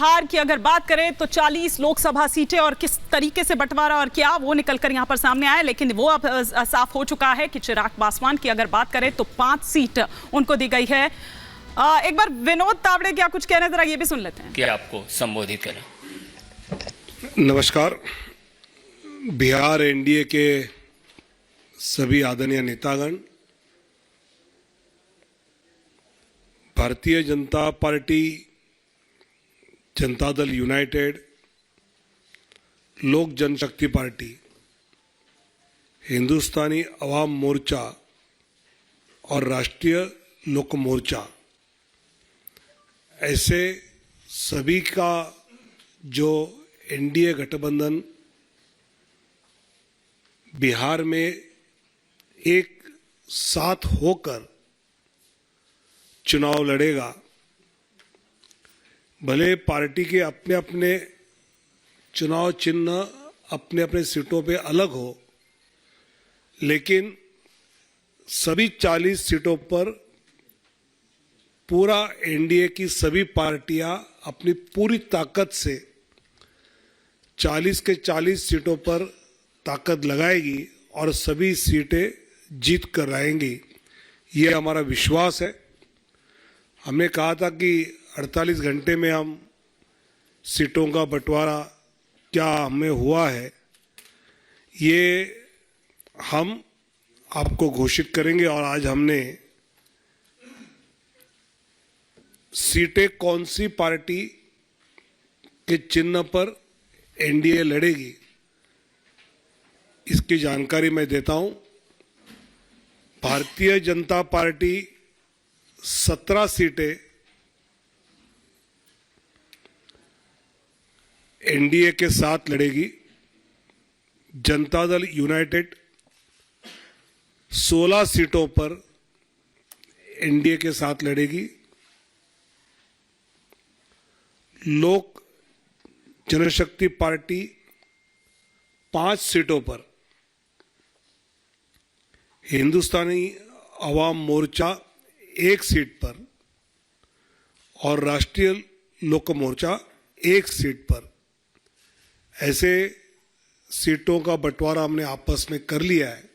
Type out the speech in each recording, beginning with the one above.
बिहार की अगर बात करें तो 40 लोकसभा सीटें और किस तरीके से बंटवारा और क्या वो निकलकर यहां पर सामने आया, लेकिन वो अब साफ हो चुका है कि चिराग पासवान की अगर बात करें तो 5 सीट उनको दी गई है। एक बार विनोद तावड़े क्या कुछ कह रहे हैं, जरा ये भी सुन लेते हैं। क्या आपको संबोधित करें। नमस्कार। बिहार एनडीए के सभी आदरणीय नेतागण, भारतीय जनता पार्टी, जनता दल यूनाइटेड, लोक जनशक्ति पार्टी, हिंदुस्तानी अवाम मोर्चा और राष्ट्रीय लोक मोर्चा, ऐसे सभी का जो एनडीए गठबंधन बिहार में एक साथ होकर चुनाव लड़ेगा। भले पार्टी के अपने अपने चुनाव चिन्ह अपने अपने सीटों पे अलग हो, लेकिन सभी 40 सीटों पर पूरा एनडीए की सभी पार्टियां अपनी पूरी ताकत से 40 के 40 सीटों पर ताकत लगाएगी और सभी सीटें जीत कर आएंगी। ये हमारा विश्वास है। हमने कहा था कि 48 घंटे में हम सीटों का बंटवारा क्या हमें हुआ है, ये हम आपको घोषित करेंगे। और आज हमने सीटें कौन सी पार्टी के चिन्ह पर एनडीए लड़ेगी इसकी जानकारी मैं देता हूं। भारतीय जनता पार्टी 17 सीटें एनडीए के साथ लड़ेगी। जनता दल यूनाइटेड 16 सीटों पर एनडीए के साथ लड़ेगी। लोक जनशक्ति पार्टी 5 सीटों पर, हिंदुस्तानी अवाम मोर्चा 1 सीट पर और राष्ट्रीय लोक मोर्चा 1 सीट पर, ऐसे सीटों का बंटवारा हमने आपस में कर लिया है।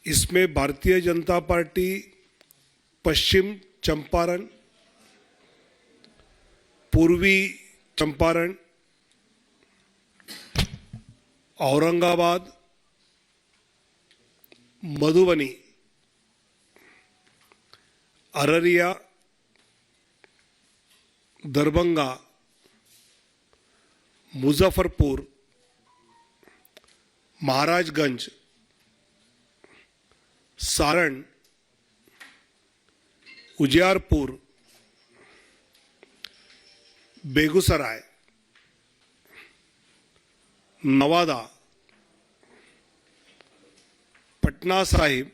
इसमें भारतीय जनता पार्टी पश्चिम चंपारण, पूर्वी चंपारण, औरंगाबाद, मधुबनी, अररिया, दरभंगा, मुजफ्फरपुर, महाराजगंज, सारण, उजियारपुर, बेगूसराय, नवादा, पटना साहिब।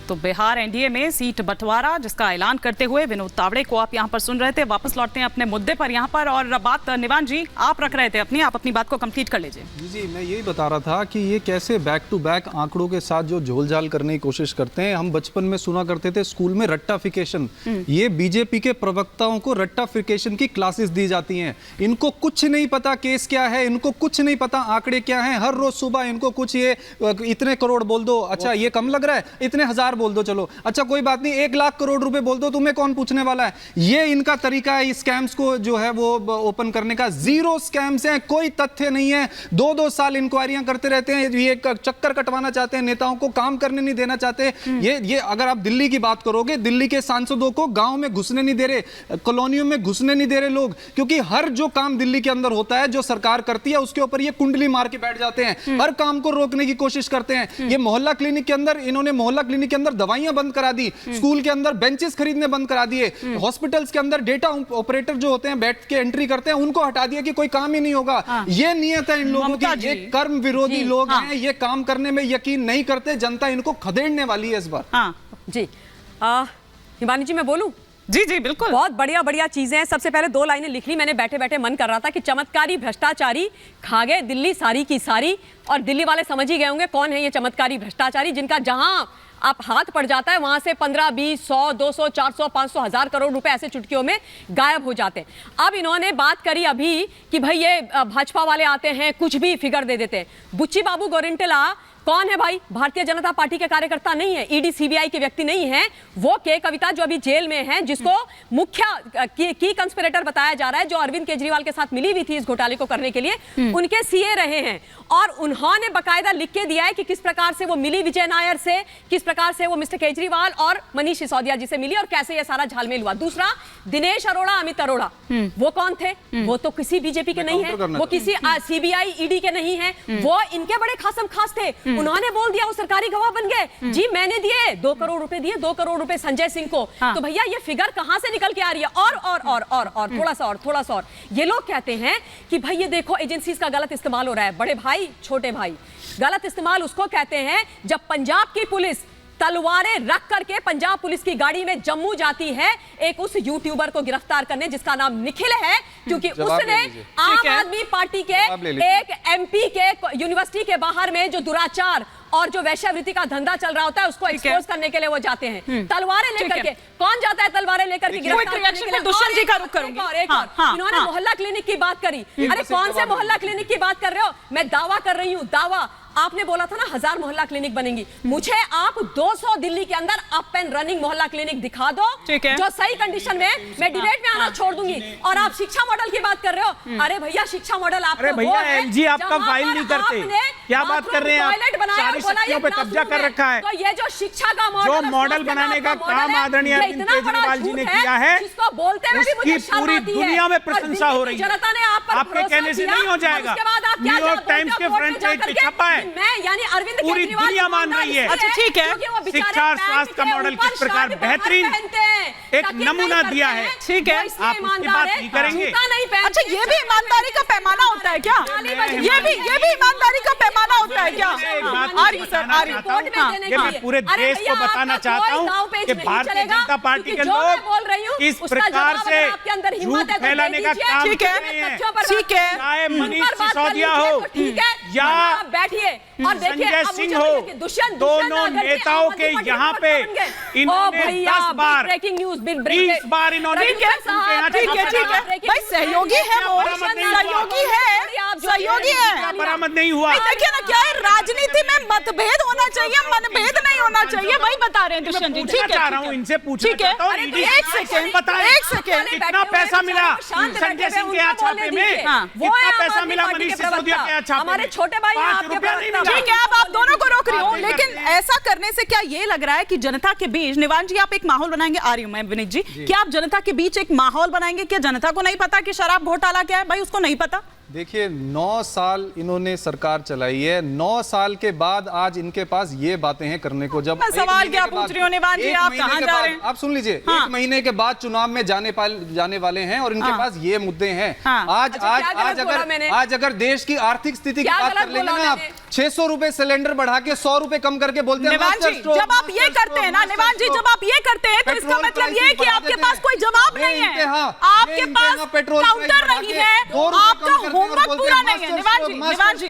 तो बिहार एनडीए में सीट बंटवारा जिसका ऐलान करते हुए विनोद तावड़े को आप यहां पर सुन रहे थे। वापस लौटते हैं अपने मुद्दे पर यहां पर, और बात निवान जी आप रख रहे थे अपनी, आप अपनी बात को कंप्लीट कर लीजिए। जी, मैं यही बता रहा था कि ये कैसे बैक टू बैक आंकड़ों के साथ जो झोलझाल करने की कोशिश करते हैं। हम बचपन में सुना करते थे स्कूल में रट्टाफिकेशन, ये बीजेपी के प्रवक्ताओं को रट्टाफिकेशन की क्लासेस दी जाती हैं। इनको कुछ नहीं पता केस क्या है, इनको कुछ नहीं पता आंकड़े क्या हैं। हर रोज सुबह इनको कुछ ये इतने करोड़ बोल दो, अच्छा ये कम लग रहा है, इतने हजार बोल दो, चलो अच्छा कोई बात नहीं 1 लाख करोड़ रुपए बोल दो, तुम्हें कौन पूछने वाला है। ये इनका तरीका है स्कैम्स को जो है वो ओपन करने का। जीरो स्कैम्स हैं, कोई तथ्य नहीं है। 2-2 साल इंक्वायरियां करते रहते हैं। ये चक्कर कटवाना चाहते हैं, नेताओं को काम करने नहीं देना चाहते। ये अगर आप दिल्ली की बात करोगे, दिल्ली के सांसदों को गांव में घुसने नहीं दे रहे, कॉलोनियों में घुसने नहीं दे रहे लोग, क्योंकि हर जो काम दिल्ली के अंदर होता है, जो सरकार करती है, उसके ऊपर ये कुंडली मार के बैठ जाते हैं। हर काम को रोकने की कोशिश करते हैं। ये मोहल्ला क्लिनिक के अंदर, इन्होंने मोहल्ला क्लिनिक के अंदर दवाइयां बंद करा दी, स्कूल के अंदर बेंचेस खरीदने बंद करा दिए, हॉस्पिटल्स के अंदर डेटा ऑपरेटर जो होते हैं बैठ के एंट्री करते हैं उनको हटा दिया कि कोई काम ही नहीं होगा। ये नियत है इन लोगों की। ये कर्म विरोधी लोग हैं, ये काम करने में यकीन नहीं करते। जनता इनको खदेड़ने वाली है इस बार। जी हिमानी जी मैं बोलूं? जी जी बिल्कुल, बहुत बढ़िया बढ़िया चीजें हैं। सबसे पहले 2 लाइनें लिख ली मैंने, बैठे बैठे मन कर रहा था कि चमत्कारी भ्रष्टाचारी खा गए दिल्ली सारी की सारी। और दिल्ली वाले समझ ही गए होंगे कौन है ये चमत्कारी भ्रष्टाचारी, जिनका जहां आप हाथ पड़ जाता है, वहां से 15, 20, 100, 200, 400, 500, 1000 करोड़ रुपए ऐसे चुटकियों में गायब हो जाते हैं। अब इन्होंने बात करी अभी कि भाई ये भाजपा वाले आते हैं, कुछ भी फिगर दे देते हैं। बुच्ची बाबू गोरिंटला कौन है भाई? भारतीय जनता पार्टी के कार्यकर्ता नहीं है, ईडी सीबीआई के व्यक्ति नहीं है। वो के कविता जो अभी जेल में है, जिसको मुख्य की कंस्पिरेटर बताया जा रहा है, जो अरविंद केजरीवाल के साथ मिली हुई थी इस घोटाले को करने के लिए, उनके सीए रहे हैं। और उन्होंने बकायदा लिख के दिया है कि किस प्रकार से वो मिली विजय नायर से, किस प्रकार से वो मिस्टर केजरीवाल और मनीष सिसोदिया जी से मिली और कैसे ये सारा झालमेल हुआ। दूसरा, दिनेश अरोड़ा, अमित अरोड़ा, वो कौन थे? वो तो किसी बीजेपी के नहीं है, वो किसी सीबीआई ईडी के नहीं है, वो इनके बड़े खासम खास थे। उन्होंने बोल दिया, वो सरकारी गवाह बन गए जी, मैंने दिए 2 करोड़ रुपए दिए, 2 करोड़ रुपए संजय सिंह को। तो भैया ये फिगर कहां से निकल के आ रही है? और थोड़ा सा और ये लोग कहते हैं कि भाई ये देखो एजेंसीज का गलत इस्तेमाल हो रहा है। बड़े भाई, छोटे भाई, गलत इस्तेमाल उसको कहते हैं जब पंजाब की पुलिस तलवारें रख करके पंजाब पुलिस की गाड़ी में जम्मू जाती है एक उस यूट्यूबर को गिरफ्तार करने जिसका नाम निखिल है, क्योंकि उसने आम आदमी पार्टी के एक एमपी के यूनिवर्सिटी के बाहर में जो दुराचार और जो वैश्यावृत्ति का धंधा चल रहा होता है उसको एक्सपोज करने के लिए वो जाते हैं तलवारें लेकर के। कौन जाता है तलवारें लेकर के गिरफ्तार करने के लिए? दुष्यंत जी का रुख करूंगी। इन्होंने मोहल्ला क्लिनिक की बात करी। अरे कौन से मोहल्ला क्लिनिक की बात कर रहे हो? मैं दावा कर रही हूँ, दावा। आपने बोला था ना 1000 मोहल्ला क्लिनिक बनेंगी, मुझे आप 200 दिल्ली के अंदर अप एंड रनिंग मोहल्ला क्लिनिक दिखा दो जो सही कंडीशन में, मैं डिबेट में आना छोड़ दूंगी। और आप शिक्षा मॉडल की बात कर रहे हो, अरे भैया शिक्षा मॉडल आपका वो है, एलजी आपका फाइल नहीं करते, क्या बात कर रहे हैं आप? शक्तियों पे कब्जा कर रखा है। तो ये जो शिक्षा का जो मॉडल बनाने का काम आदरणीय अरविंद केजरीवाल जी ने किया है, उसकी पूरी दुनिया में प्रशंसा हो रही है। आपके कहने से नहीं हो जाएगा। न्यूयॉर्क टाइम्स के फ्रंट पेज पे छपा है, पूरी दुनिया मान रही है। अच्छा ठीक है, शिक्षा और स्वास्थ्य का मॉडल किस प्रकार बेहतरीन एक नमूना दिया है। ठीक है, आप उसकी बात नहीं करेंगे? अच्छा ये भी ईमानदारी का पैमाना होता है क्या? ये भी ईमानदारी का पैमाना होता है क्या? ये मैं पूरे देश को बताना चाहता हूँ कि भारतीय जनता पार्टी के लोग इस प्रकार से झूठ फैलाने का काम कर रहे हैं। चाहे मनीष सिसोदिया हो या बैठिए और देखिए संजय सिंह हो, दोनों नेताओं के यहाँ पे इन्होंने 10 बार 20 बार इन्होंने ठीक है भाई, सहयोगी है वो, सहयोगी है, बरामद नहीं हुआ। देखिए ना क्या है, राजनीति में मतभेद होना चाहिए, मनभेद नहीं होना चाहिए। वही बता रहे हैं दुष्यंत जी। ठीक है, चाह रहा हूँ इनसे पूछना चाहता हूँ, एक सेकंड कितना पैसा मिला संजय सिंह के यहाँ छापे में, कितना पैसा मिला मनीष सिसोदिया के यहाँ छापे में? हमारे छोटे भाई 5 रुपया नहीं मिला। ठीक है, अब आप दोनों को रोक रही हूँ, लेकिन ऐसा करने से क्या ये लग रहा है कि जनता के बीच, निवान जी आप एक माहौल बनाएंगे? आ रही हूँ मैं विनीत जी, क्या आप जनता के बीच एक माहौल बनाएंगे? क्या जनता को नहीं पता कि शराब घोटाला क्या है? भाई उसको नहीं पता। देखिए 9 साल इन्होंने सरकार चलाई है, 9 साल के बाद आज इनके पास ये बातें हैं करने को। जब मैं सवाल क्या पूछ रही हूँ निवान जी, आप कहाँ जा रहे हैं? आप सुन लीजिए, 1 महीने के बाद चुनाव में जाने वाले हैं और इनके पास ये मुद्दे हैं। आज अगर देश की आर्थिक स्थिति की बात कर लेंगे ना, आप 600 रुपए सिलेंडर बढ़ा के 100 रुपए कम करके बोलते हैं। निवान जी जब आप ये करते हैं ना, निवान जी जब आप ये करते हैं तो इसका मतलब ये है कि आपके पास कोई जवाब नहीं है, आपके पास काउंटर नहीं है, आपका होमवर्क पूरा नहीं है। निवान जी